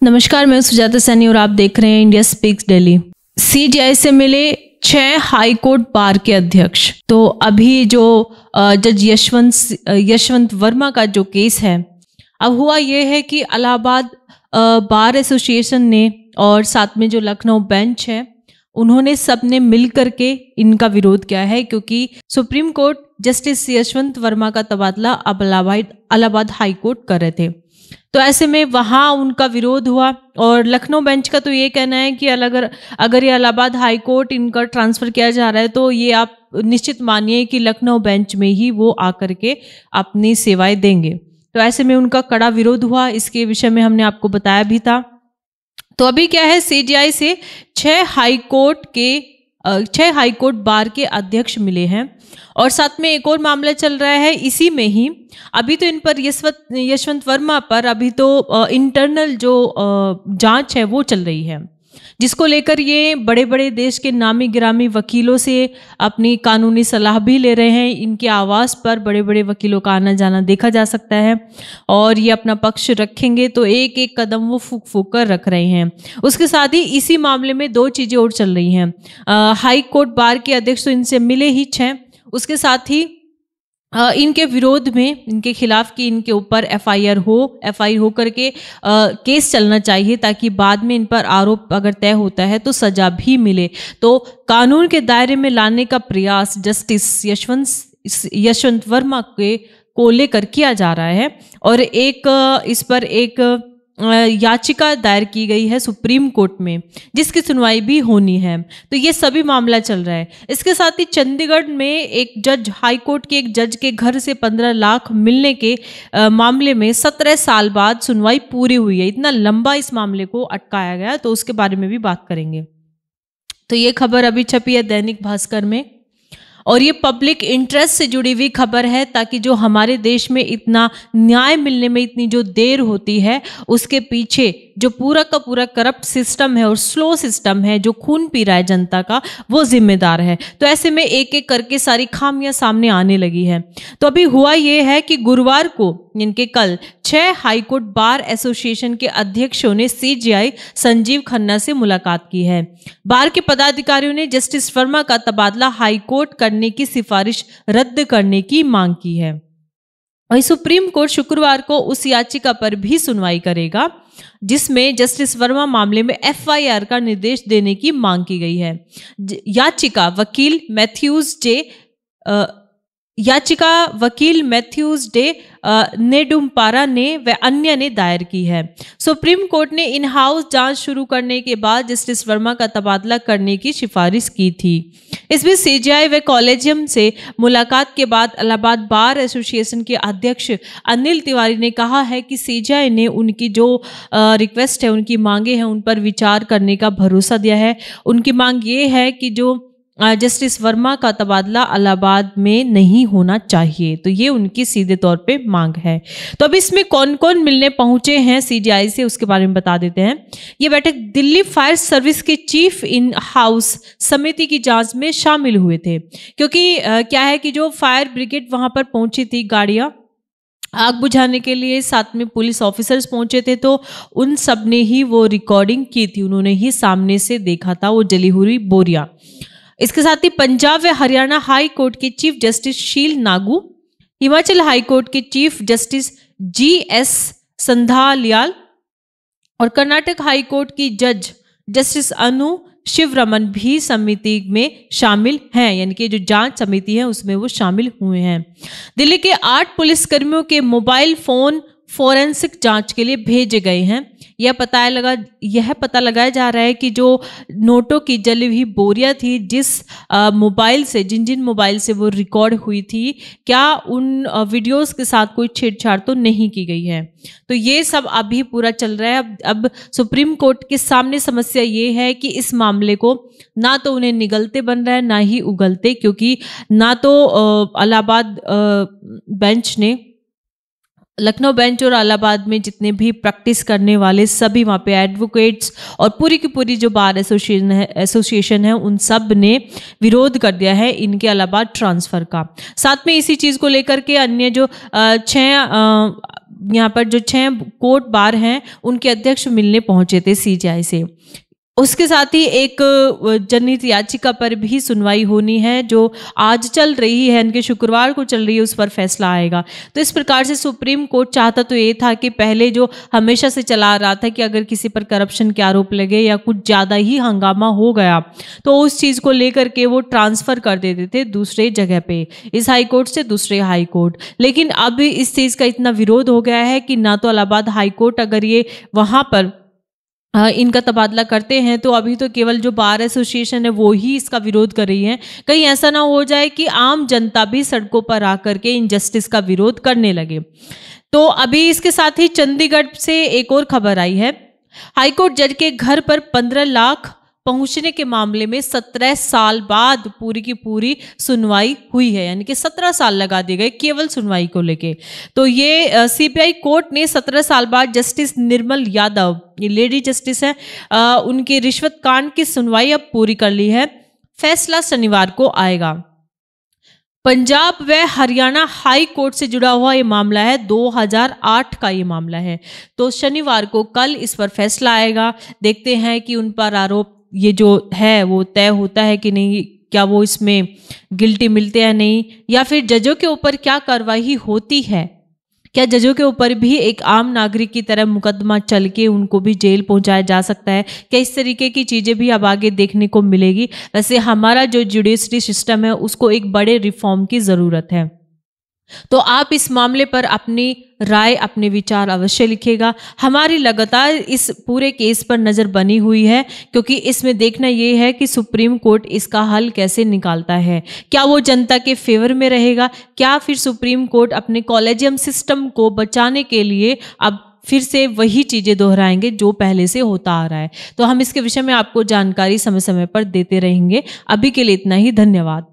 नमस्कार, मैं सुजाता सैनी और आप देख रहे हैं इंडिया स्पीक्स दिल्ली। सीजीआई से मिले 6 हाई कोर्ट बार के अध्यक्ष। तो अभी जो जज यशवंत वर्मा का जो केस है, अब हुआ ये है कि इलाहाबाद बार एसोसिएशन ने और साथ में जो लखनऊ बेंच है, उन्होंने सबने मिल करके इनका विरोध किया है, क्योंकि supreme court justice Yashwant Verma का तबादला अब इलाहाबाद हाई कोर्ट कर रहे थे। तो ऐसे में वहाँ उनका विरोध हुआ और लखनऊ बेंच का तो ये कहना है कि अगर ये इलाहाबाद हाई कोर्ट इनका ट्रांसफ़र किया जा रहा है तो ये आप निश्चित मानिए कि लखनऊ बेंच में ही वो आकर के अपनी सेवाएं देंगे। तो ऐसे में उनका कड़ा विरोध हुआ। इसके विषय में हमने आपको बताया भी था। तो अभी क्या है, सीजीआई से 6 हाई कोर्ट बार के अध्यक्ष मिले हैं और साथ में एक और मामला चल रहा है इसी में ही। अभी तो इन पर यशवंत वर्मा पर अभी तो इंटरनल जो जांच है वो चल रही है, जिसको लेकर ये बड़े बड़े देश के नामी गिरामी वकीलों से अपनी कानूनी सलाह भी ले रहे हैं। इनके आवास पर बड़े बड़े वकीलों का आना जाना देखा जा सकता है और ये अपना पक्ष रखेंगे तो एक एक कदम वो फूक फूक कर रख रहे हैं। उसके साथ ही इसी मामले में 2 चीज़ें और चल रही हैं। हाई कोर्ट बार के अध्यक्ष तो इनसे मिले ही 6, उसके साथ ही इनके विरोध में, इनके खिलाफ कि इनके ऊपर एफआईआर हो करके केस चलना चाहिए, ताकि बाद में इन पर आरोप अगर तय होता है तो सजा भी मिले। तो कानून के दायरे में लाने का प्रयास जस्टिस यशवंत वर्मा को लेकर किया जा रहा है और इस पर एक याचिका दायर की गई है सुप्रीम कोर्ट में, जिसकी सुनवाई भी होनी है। तो ये सभी मामला चल रहा है। इसके साथ ही चंडीगढ़ में एक जज, हाई कोर्ट के एक जज के घर से 15 लाख मिलने के मामले में 17 साल बाद सुनवाई पूरी हुई है। इतना लंबा इस मामले को अटकाया गया, तो उसके बारे में भी बात करेंगे। तो ये खबर अभी छपी है दैनिक भास्कर में और ये पब्लिक इंटरेस्ट से जुड़ी हुई खबर है, ताकि जो हमारे देश में इतना न्याय मिलने में इतनी जो देर होती है, उसके पीछे जो पूरा का पूरा करप्ट सिस्टम है और स्लो सिस्टम है जो खून पी रहा है जनता का, वो जिम्मेदार है। तो ऐसे में एक एक करके सारी खामियां सामने आने लगी है। तो अभी हुआ ये है कि गुरुवार को, इनके कल 6 हाईकोर्ट बार एसोसिएशन के अध्यक्षों ने सीजीआई संजीव खन्ना से मुलाकात की है। बार के पदाधिकारियों ने जस्टिस वर्मा का तबादला हाईकोर्ट करने की सिफारिश रद्द करने की मांग की है। वहीं सुप्रीम कोर्ट शुक्रवार को उस याचिका पर भी सुनवाई करेगा जिसमें जस्टिस वर्मा मामले में एफआईआर का निर्देश देने की मांग की गई है। याचिका वकील मैथ्यूज डे नेडुम्पारा ने व अन्य ने दायर की है। सुप्रीम कोर्ट ने इन हाउस जांच शुरू करने के बाद जस्टिस वर्मा का तबादला करने की सिफारिश की थी। इस बीच सीजीआई व कॉलेजियम से मुलाकात के बाद इलाहाबाद बार एसोसिएशन के अध्यक्ष अनिल तिवारी ने कहा है कि सीजीआई ने उनकी जो रिक्वेस्ट है, उनकी मांगे हैं, उन पर विचार करने का भरोसा दिया है। उनकी मांग ये है कि जो जस्टिस वर्मा का तबादला इलाहाबाद में नहीं होना चाहिए। तो ये उनकी सीधे तौर पे मांग है। तो अब इसमें कौन कौन मिलने पहुंचे हैं सीजीआई से, उसके बारे में बता देते हैं। ये बैठक दिल्ली फायर सर्विस के चीफ इन हाउस समिति की जांच में शामिल हुए थे, क्योंकि क्या है कि जो फायर ब्रिगेड वहां पर पहुंची थी, गाड़ियां आग बुझाने के लिए, साथ में पुलिस ऑफिसर्स पहुंचे थे, तो उन सब ने ही वो रिकॉर्डिंग की थी, उन्होंने ही सामने से देखा था वो जली हुई बोरियां। इसके साथ ही पंजाब व हरियाणा हाई कोर्ट के चीफ जस्टिस शील नागू, हिमाचल हाई कोर्ट के चीफ जस्टिस जीएस संधालियाल और कर्नाटक हाई कोर्ट की जज जस्टिस अनु शिवरमन भी समिति में शामिल हैं, यानी कि जो जांच समिति है उसमें वो शामिल हुए हैं। दिल्ली के 8 पुलिसकर्मियों के मोबाइल फोन फोरेंसिक जांच के लिए भेजे गए हैं। यह पता लगाया जा रहा है कि जो नोटों की जली हुई बोरियां थी, जिन मोबाइल से वो रिकॉर्ड हुई थी, क्या उन वीडियोस के साथ कोई छेड़छाड़ तो नहीं की गई है। तो ये सब अभी पूरा चल रहा है। अब सुप्रीम कोर्ट के सामने समस्या ये है कि इस मामले को ना तो उन्हें निगलते बन रहा है, ना ही उगलते, क्योंकि ना तो इलाहाबाद बेंच ने, लखनऊ बेंच और इलाहाबाद में जितने भी प्रैक्टिस करने वाले सभी वहाँ पे एडवोकेट्स और पूरी की पूरी जो बार एसोसिएशन है उन सब ने विरोध कर दिया है इनके इलाहाबाद ट्रांसफ़र का। साथ में इसी चीज़ को लेकर के अन्य जो 6 यहाँ पर जो 6 कोर्ट बार हैं उनके अध्यक्ष मिलने पहुंचे थे सीजेआई से। उसके साथ ही एक जनहित याचिका पर भी सुनवाई होनी है जो आज चल रही है, इनके शुक्रवार को चल रही है, उस पर फैसला आएगा। तो इस प्रकार से सुप्रीम कोर्ट चाहता तो ये था कि पहले जो हमेशा से चला आ रहा था कि अगर किसी पर करप्शन के आरोप लगे या कुछ ज़्यादा ही हंगामा हो गया तो उस चीज़ को लेकर के वो ट्रांसफ़र कर देते थे दूसरे जगह पे, इस हाई कोर्ट से दूसरे हाई कोर्ट। लेकिन अब इस चीज़ का इतना विरोध हो गया है कि ना तो इलाहाबाद हाई कोर्ट अगर ये वहाँ पर इनका तबादला करते हैं तो अभी तो केवल जो बार एसोसिएशन है वो ही इसका विरोध कर रही है। कहीं ऐसा ना हो जाए कि आम जनता भी सड़कों पर आकर के इनजस्टिस का विरोध करने लगे। तो अभी इसके साथ ही चंडीगढ़ से एक और खबर आई है। हाईकोर्ट जज के घर पर 15 लाख पहुंचने के मामले में 17 साल बाद पूरी की पूरी सुनवाई हुई है, यानी कि 17 साल लगा दिए गए केवल सुनवाई को लेके। तो ये सीबीआई कोर्ट ने 17 साल बाद जस्टिस निर्मल यादव, ये लेडी जस्टिस है, उनकी रिश्वत कांड की सुनवाई अब पूरी कर ली है। फैसला शनिवार को आएगा। पंजाब व हरियाणा हाई कोर्ट से जुड़ा हुआ ये मामला है, 2008 का ये मामला है। तो शनिवार को कल इस पर फैसला आएगा। देखते हैं कि उन पर आरोप ये जो है वो तय होता है कि नहीं, क्या वो इसमें गिल्टी मिलते हैं नहीं, या फिर जजों के ऊपर क्या कार्रवाई होती है, क्या जजों के ऊपर भी एक आम नागरिक की तरह मुकदमा चल के उनको भी जेल पहुंचाया जा सकता है, क्या इस तरीके की चीज़ें भी अब आगे देखने को मिलेगी। वैसे हमारा जो जुडिशरी सिस्टम है उसको एक बड़े रिफॉर्म की ज़रूरत है। तो आप इस मामले पर अपनी राय, अपने विचार अवश्य लिखिएगा। हमारी लगातार इस पूरे केस पर नज़र बनी हुई है क्योंकि इसमें देखना ये है कि सुप्रीम कोर्ट इसका हल कैसे निकालता है। क्या वो जनता के फेवर में रहेगा, क्या फिर सुप्रीम कोर्ट अपने कॉलेजियम सिस्टम को बचाने के लिए अब फिर से वही चीज़ें दोहराएंगे जो पहले से होता आ रहा है। तो हम इसके विषय में आपको जानकारी समय समय पर देते रहेंगे। अभी के लिए इतना ही, धन्यवाद।